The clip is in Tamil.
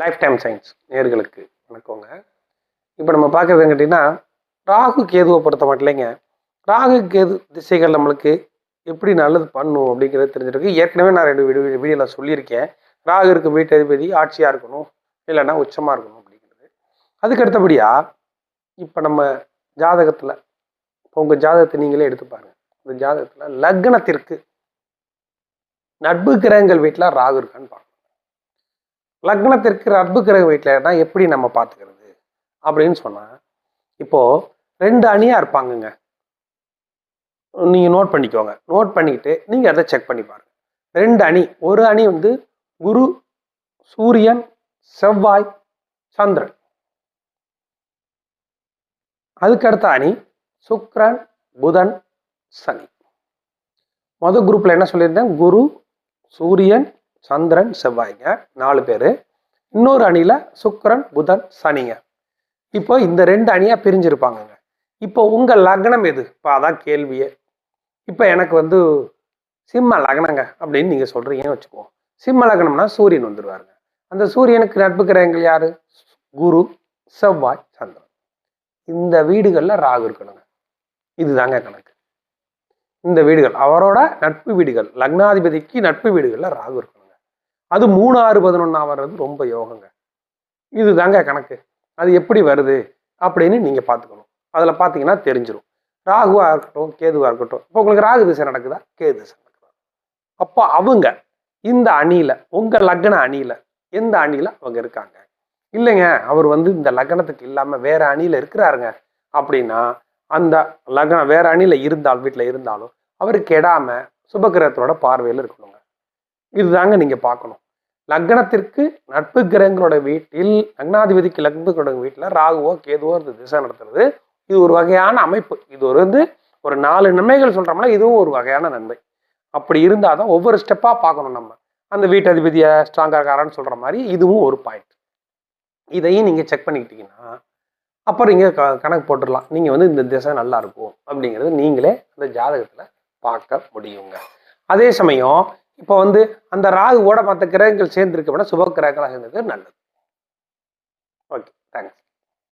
லைஃப் டைம் சயின்ஸ் நேர்களுக்கு வணக்கங்க. இப்போ நம்ம பார்க்குறது கேட்டிங்கன்னா, ராகு கேதுவை பொறுத்த மட்டும் இல்லைங்க. ராகு கேது திசைகள் நம்மளுக்கு எப்படி நல்லது பண்ணும் அப்படிங்கிறது தெரிஞ்சிருக்கு. ஏற்கனவே நான் 2 வீடியோவில் சொல்லியிருக்கேன். ராகு இருக்க வீட்டு அதிபதி ஆட்சியாக இருக்கணும், இல்லைன்னா உச்சமாக இருக்கணும் அப்படிங்கிறது. அதுக்கு அடுத்தபடியாக இப்போ நம்ம ஜாதகத்தில் இப்போ உங்கள் ஜாதகத்தை நீங்களே எடுத்து பாருங்க. இந்த ஜாதகத்தில் லக்னத்திற்கு நட்பு கிரகங்கள் வீட்டில் ராகு இருக்கான்னு பாருங்க. லக்னத்திற்கு நட்பு கிரக வீட்டில்னா எப்படி நம்ம பார்த்துக்கிறது அப்படின்னு சொன்னால், இப்போ 2 அணியாக இருப்பாங்கங்க. நீங்கள் நோட் பண்ணிக்கோங்க. நோட் பண்ணிக்கிட்டு நீங்கள் அதை செக் பண்ணி பாருங்க. 2 அணி. ஒரு அணி வந்து குரு, சூரியன், செவ்வாய், சந்திரன். அதுக்கடுத்த அணி சுக்கிரன், புதன், சனி. மொதல் குரூப்ல என்ன சொல்லியிருந்தேன்? குரு, சூரியன், சந்திரன், செவ்வாய்ங்க 4 பேர். இன்னொரு அணியில சுக்கிரன், புதன், சனிங்க. இப்போ இந்த 2 அணியா பிரிஞ்சிருப்பாங்கங்க. இப்போ உங்க லக்னம் எது? இப்போ அதான் கேள்வியே. இப்போ எனக்கு வந்து சிம்ம லக்னங்க அப்படின்னு நீங்க சொல்றீங்கன்னு வச்சுக்குவோம். சிம்ம லக்னம்னா சூரியன் வந்துருவாருங்க. அந்த சூரியனுக்கு நட்பு கிரகங்கள் யாரு? குரு, செவ்வாய், சந்திரன். இந்த வீடுகள்ல ராகு இருக்கணுங்க. இதுதாங்க கணக்கு. இந்த வீடுகள் அவரோட நட்பு வீடுகள், லக்னாதிபதிக்கு நட்பு வீடுகள்ல ராகு இருக்கணுங்க. அது 3, 6, 11 வர்றது ரொம்ப யோகங்க. இதுதாங்க கணக்கு. அது எப்படி வருது அப்படின்னு நீங்க பார்த்துக்கணும். அதுல பார்த்தீங்கன்னா தெரிஞ்சிடும். ராகுவா இருக்கட்டும், கேதுவா இருக்கட்டும். இப்போ உங்களுக்கு ராகு திசை நடக்குதா, கேது திசை நடக்குதா? அப்போ அவங்க இந்த அணியில, உங்க லக்ன அணியில எந்த அணியில அவங்க இருக்காங்க? இல்லைங்க, அவர் வந்து இந்த லக்னத்துக்கு இல்லாம வேற அணியில இருக்கிறாருங்க அப்படின்னா, அந்த லக்னம் வேற அணியில இருந்தால், வீட்டுல இருந்தாலும் அவரு கெடாம சுபகிரகத்தோட பார்வையில் இருக்கணுங்க. இதுதாங்க நீங்க பார்க்கணும். லக்னத்திற்கு நட்பு கிரகங்களோட வீட்டில், லக்னாதிபதிக்கு நட்பு கிரக வீட்டில் ராகுவோ கேதுவோ இந்த திசை நடத்துறது, இது ஒரு வகையான அமைப்பு. இது ஒரு 4 நன்மைகள் சொல்றோம்னா இதுவும் ஒரு வகையான நன்மை. அப்படி இருந்தாதான் ஒவ்வொரு ஸ்டெப்பா பார்க்கணும் நம்ம. அந்த வீட்டு அதிபதியை ஸ்ட்ராங்கா இருக்காரான்னு சொல்ற மாதிரி இதுவும் ஒரு பாயிண்ட். இதையும் நீங்க செக் பண்ணிக்கிட்டீங்கன்னா அப்புறம் நீங்க கணக்கு போட்டுடலாம். நீங்க வந்து இந்த திசை நல்லா இருக்கும் அப்படிங்கிறது நீங்களே அந்த ஜாதகத்துல பார்க்க முடியுங்க. அதே சமயம் இப்போ வந்து அந்த ராகுவோட மற்ற கிரகங்கள் சேர்ந்துருக்கு, சுப கிரகங்களாக சேர்ந்தது நல்லது. ஓகே.